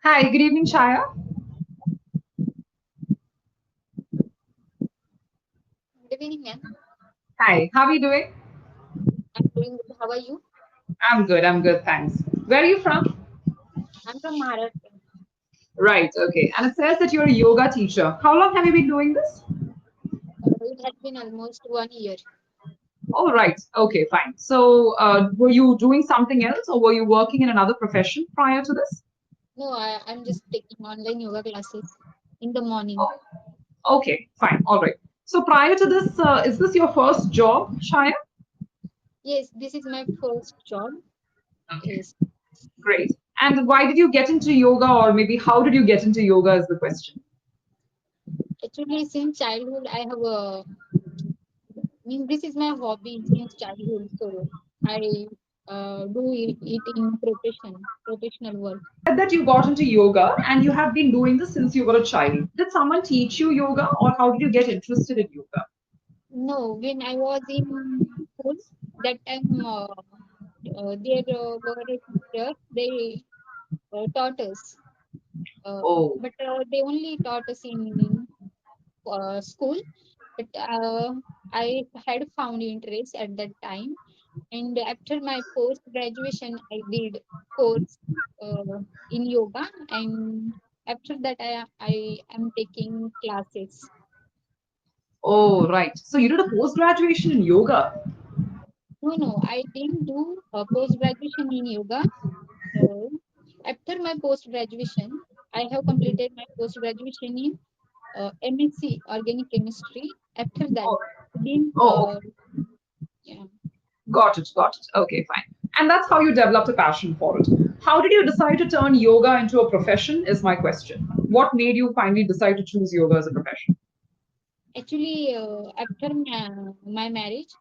Hi, good evening, Chaya. Good evening, ma'am. Hi, how are you doing? I'm doing good. How are you? I'm good, thanks. Where are you from? I'm from Maharashtra. Right, okay. And it says that you're a yoga teacher. How long have you been doing this? It has been almost 1 year. Oh, right, okay, fine. So, were you doing something else or were you working in another profession prior to this? No, I'm just taking online yoga classes in the morning. Oh, okay, fine, all right. So, prior to this, is this your first job, Chaya? Yes, this is my first job. Okay, Yes. great. And why did you get into yoga, or maybe how did you get into yoga is the question? Actually, since childhood, I have this is my hobby since childhood. So I do it in professional work. Said that you got into yoga and you have been doing this since you were a child. Did someone teach you yoga or how did you get interested in yoga? No, when I was in school, that time there were a teacher. They taught us. Oh, But they only taught us in school. But I had found interest at that time, and after my post graduation, I did course in yoga, and after that, I am taking classes. oh, right. So you did a post graduation in yoga. No, no, I didn't do post graduation in yoga. Uh, After my post graduation, I have completed my post graduation in MSc organic chemistry. After that, Oh, then okay. yeah, Got it, got it. Okay, fine. And that's how you developed a passion for it. How did you decide to turn yoga into a profession? Is my question. What made you finally decide to choose yoga as a profession? actually, after my marriage,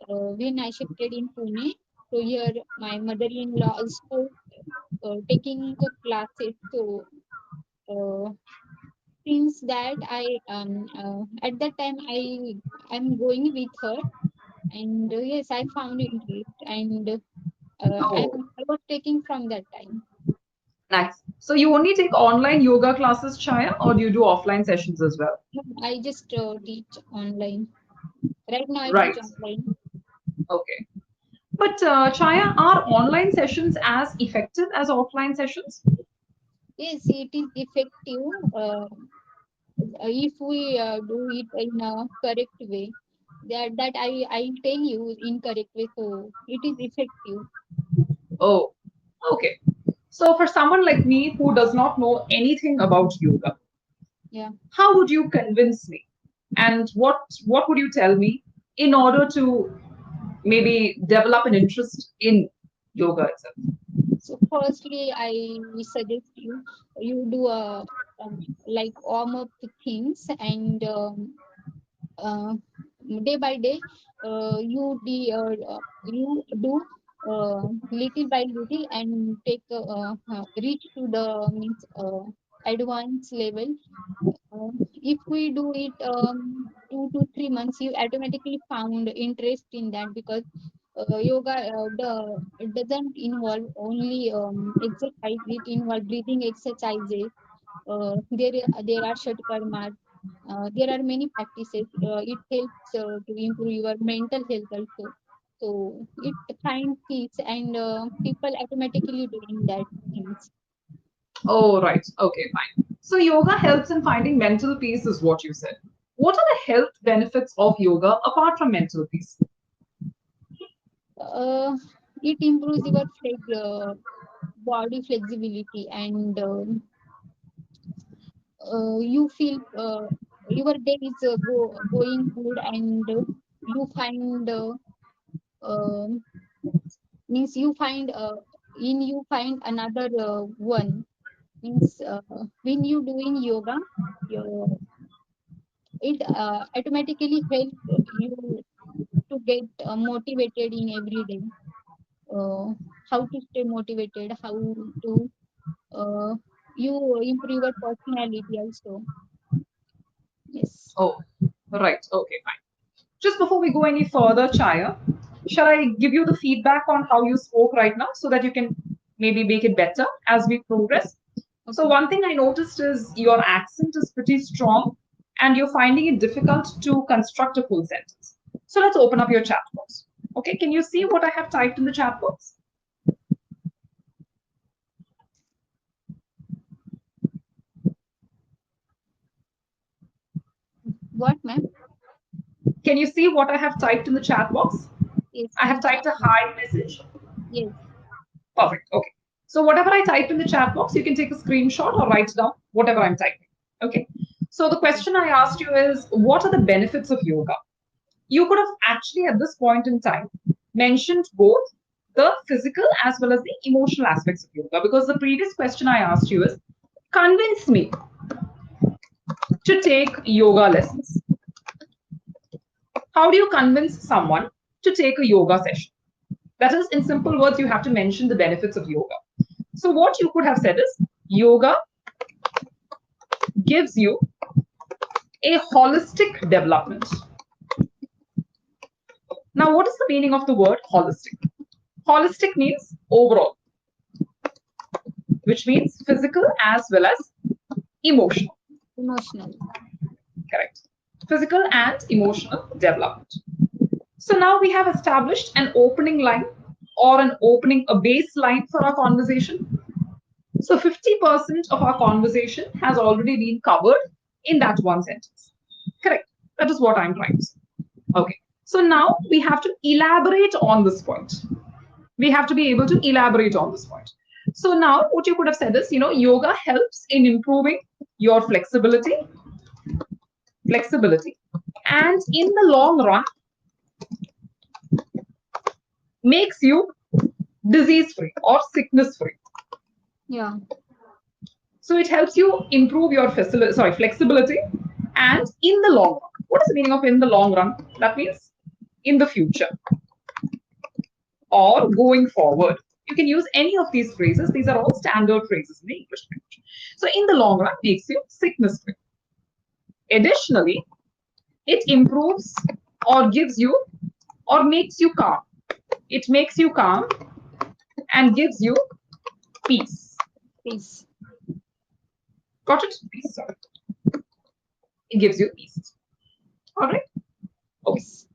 when I shifted in Pune, so here my mother-in-law also taking classes. So uh, since that, I at that time I'm going with her, and yes, I found interest, and Oh, I was taking from that time. nice. So you only take online yoga classes, Chaya, or do you do offline sessions as well? No, I just teach online. Right now, I teach Right. online. Okay. But Chaya, are online sessions as effective as offline sessions? Yes, it is effective if we do it in a correct way. That I'll tell you in correct way. So it is effective. Oh, okay. So for someone like me who does not know anything about yoga, Yeah. how would you convince me? And what would you tell me in order to maybe develop an interest in yoga itself? So firstly, I suggest you do a like warm up things, and uh, day by day you do little by little and take reach to the means advanced level. If we do it 2 to 3 months, you automatically found interest in that, because yoga it doesn't involve only exercise. It involves breathing exercises. There are shatkarmas. There are many practices. It helps to improve your mental health also. So it finds peace, and people automatically doing that things. Oh, right. Okay, fine. So yoga helps in finding mental peace, is what you said. What are the health benefits of yoga apart from mental peace? Uh, it improves your body flexibility, and you feel your day is going good, and you find um means you find another one, means when you doing yoga, your it automatically helps you to get motivated in every day. uh, how to stay motivated, how to uh, you improve your personality also. Yes. Oh, right. Okay, fine. Just before we go any further, Chaya, shall I give you the feedback on how you spoke right now so that you can maybe make it better as we progress? So, Okay. one thing I noticed is your accent is pretty strong and you're finding it difficult to construct a full sentence. So, let's open up your chat box. Okay, can you see what I have typed in the chat box? What, ma'am? Can you see what I have typed in the chat box? Yes, I have in typed chat a box. hi message. Yes. Perfect. Okay. So whatever I type in the chat box, you can take a screenshot or write down whatever I'm typing. Okay. So the Okay. question I asked you is, what are the benefits of yoga? You could have actually at this point in time mentioned both the physical as well as the emotional aspects of yoga, because the previous question I asked you is, convince me to take yoga lessons. How do you convince someone to take a yoga session? That is, in simple words, you have to mention the benefits of yoga. So, what you could have said is, yoga gives you a holistic development. Now, what is the meaning of the word holistic? Holistic means overall, which means physical as well as emotional. Emotional. Correct. Physical and emotional development. So now we have established an opening line or a baseline for our conversation. So 50% of our conversation has already been covered in that one sentence. Correct. That is what I'm trying to say. Okay. So now we have to elaborate on this point. We have to be able to elaborate on this point. So now what you could have said is, yoga helps in improving your flexibility, and in the long run makes you disease free or sickness free. Yeah. So it helps you improve your flexibility, and in the long run. What is the meaning of in the long run? That means in the future or going forward. You can use any of these phrases. These are all standard phrases in the English language. So in the long run, makes you sickness free. Additionally, it improves or gives you or makes you calm. It makes you calm and gives you peace. Peace. Got it? Peace. Sorry. It gives you peace. All right. Okay. Yes.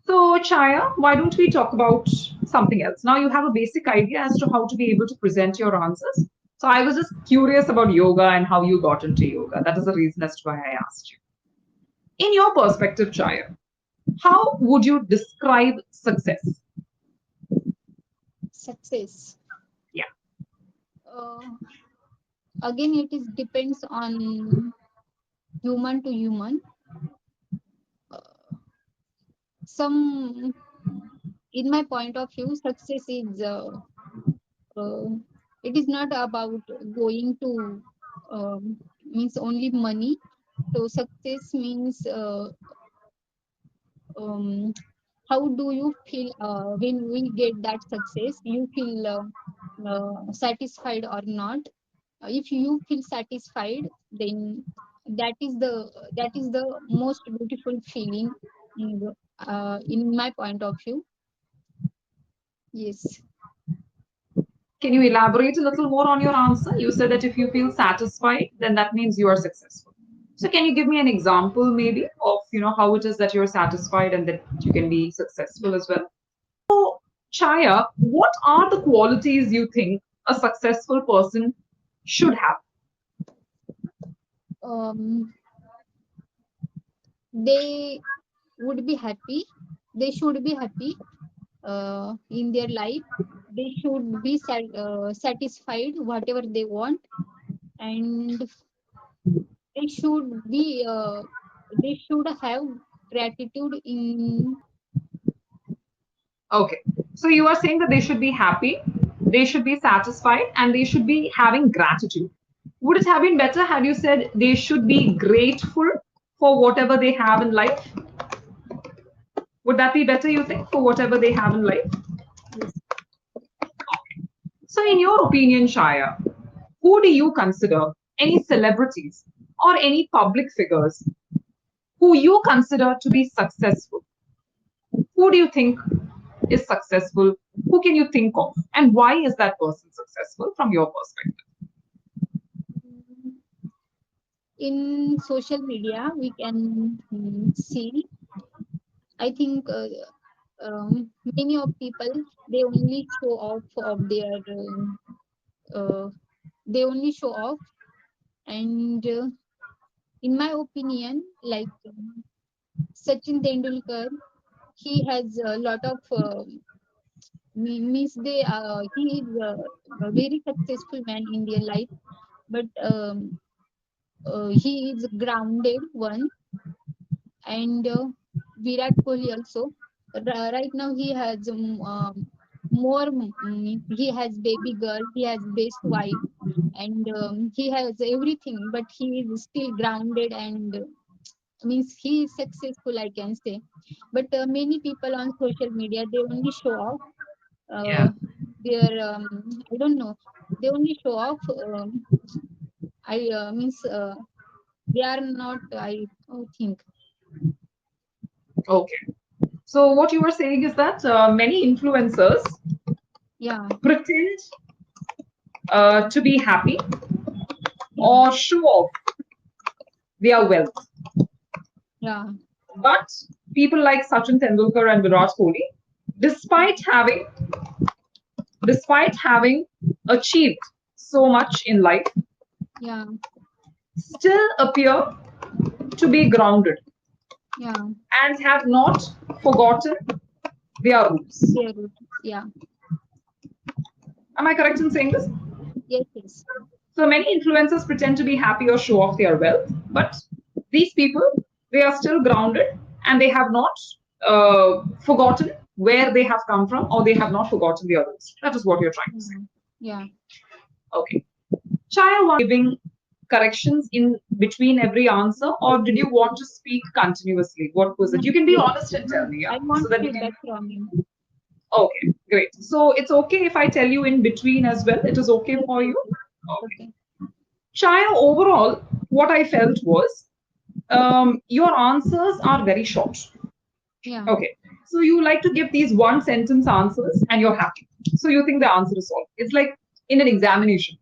So, Chaya, why don't we talk about something else? Now you have a basic idea as to how to be able to present your answers. So, I was just curious about yoga and how you got into yoga. That is the reason as to why I asked you. In your perspective, Chaya, how would you describe success? Success. Yeah. Uh, Again, it is depends on human to human. Some, in my point of view, success is uh, it is not about going to means only money. So success means um, how do you feel when we get that success? You feel satisfied or not? If you feel satisfied, then that is the most beautiful feeling in my point of view. Yes. Can you elaborate a little more on your answer? You said that if you feel satisfied, then that means you are successful. So can you give me an example maybe of how it is that you're satisfied and that you can be successful as well? So, Chaya, what are the qualities you think a successful person should have? um, they would be happy. They should be happy in their life. They should be satisfied whatever they want, and they should be they should have gratitude in. Okay. So you are saying that they should be happy, they should be satisfied, and they should be having gratitude. Would it have been better had you said they should be grateful for whatever they have in life? Would that be better, you think, for whatever they have in life? Yes. So, in your opinion, Shaya, who do you consider any celebrities or any public figures who you consider to be successful? Who do you think is successful? Who can you think of? And why is that person successful from your perspective? In social media, we can see, I think many of people, they only show off of their they only show off. And in my opinion, like Sachin Tendulkar, he has a lot of means they he is a very successful man in their life, but he is grounded one. And Virat Kohli also. Right now he has more. He has baby girl. He has best wife, and he has everything. But he is still grounded, and means he is successful, I can say. But many people on social media, they only show off Yeah. their. I don't know. They only show off. I means they are not. I think. Okay. So what you were saying is that many influencers Yeah. pretend to be happy Yeah. or show off their wealth. Yeah. But people like Sachin Tendulkar and Virat Kohli, despite having despite having achieved so much in life, Yeah. still appear to be grounded Yeah. and have not forgotten their roots. Their roots. Yeah. Am I correct in saying this? Yes. Yes. So many influencers pretend to be happy or show off their wealth, but these people, they are still grounded and they have not forgotten where they have come from, or they have not forgotten their roots. That is what you're trying to say. Yeah. Yeah. Okay. Chaya, was giving corrections in between every answer, or did you want to speak continuously? What was it? You can be honest and tell me, yeah, I so want that we can. feedback from you. Okay, great. So it's okay if I tell you in between as well. It is okay Yes. for Yes. you. Yes. Okay. Okay. Chaya, overall, what I felt was your answers are very short. Yeah. Okay. So you like to give these one sentence answers and you're happy. So you think the answer is solved. It's like in an examination.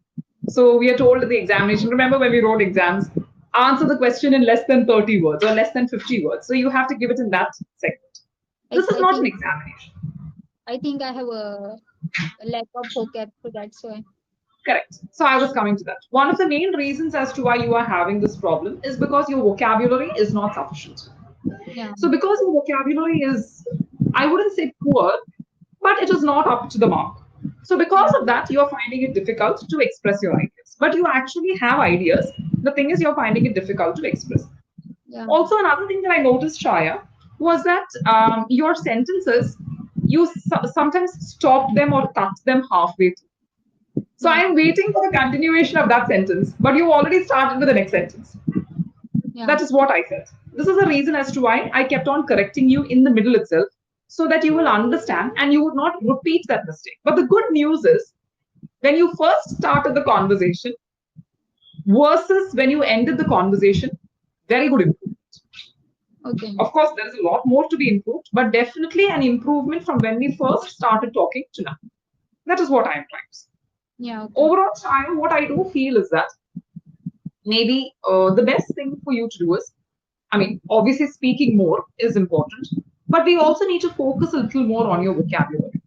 So we are told in the examination, remember when we wrote exams, answer the question in less than 30 words or less than 50 words. So you have to give it in that segment. This is I not an think examination. I have a lack of vocab, so that's why. Correct. So I was coming to that. One of the main reasons as to why you are having this problem is because your vocabulary is not sufficient. Yeah. So because your vocabulary is, I wouldn't say poor, but it is not up to the mark. So because Yeah. of that, you're finding it difficult to express your ideas. But you actually have ideas. The thing is, you're finding it difficult to express. Yeah. Also, another thing that I noticed, Shaya, was that your sentences, you sometimes stop them or cut them halfway through. So I Yeah. am waiting for the continuation of that sentence, but you already started with the next sentence. Yeah. That is what I felt. This is the reason as to why I kept on correcting you in the middle itself, so that you will understand and you would not repeat that mistake. But the good news is, when you first started the conversation versus when you ended the conversation, very good improvement. Okay. Of course, there is a lot more to be improved, but definitely an improvement from when we first started talking to now. That is what I am trying to say. Yeah. Okay. Overall, Chaya, what I do feel is that maybe the best thing for you to do is, I mean, obviously speaking more is important, but we also need to focus a little more on your vocabulary.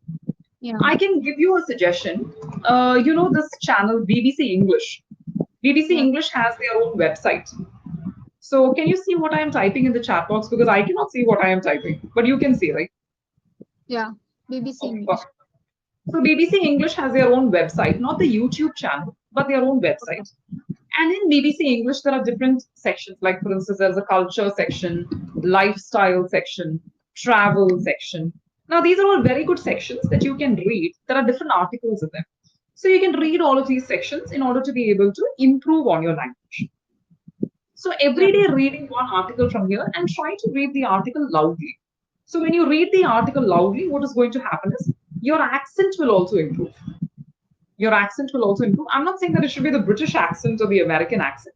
Yeah. I can give you a suggestion. You know this channel, BBC English. BBC Yeah. English has their own website. So can you see what I am typing in the chat box? Because I cannot see what I am typing, but you can see, right? Yeah. BBC Okay, English. perfect. So BBC English has their own website, not the YouTube channel, but their own Okay. website. And in BBC English, there are different sections. Like, for instance, there's a culture section, lifestyle section, travel section. Now, these are all very good sections that you can read. There are different articles in them. So you can read all of these sections in order to be able to improve on your language. So Yeah. every day, reading one article from here and try to read the article loudly. So when you read the article loudly, what is going to happen is your accent will also improve. Your accent will also improve. I'm not saying that it should be the British accent or the American accent,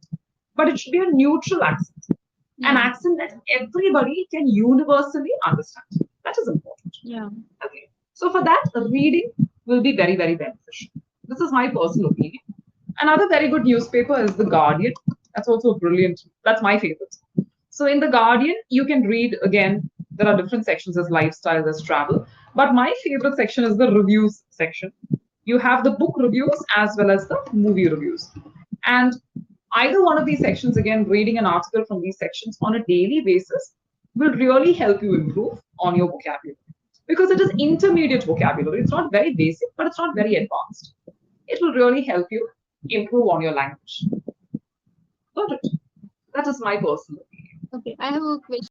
but it should be a neutral accent, an Yeah. accent that everybody can universally understand. That is important. Yeah. Okay. So for that, reading will be very, very beneficial. This is my personal opinion. Another very good newspaper is The Guardian. That's also brilliant. That's my favorite. So in The Guardian, you can read again. There are different sections as lifestyle, as travel. But my favorite section is the reviews section. You have the book reviews as well as the movie reviews. And either one of these sections, again, reading an article from these sections on a daily basis will really help you improve on your vocabulary because it is intermediate vocabulary. It's not very basic, but it's not very advanced. It will really help you improve on your language. Got it. That is my personal opinion. Okay, I have a question.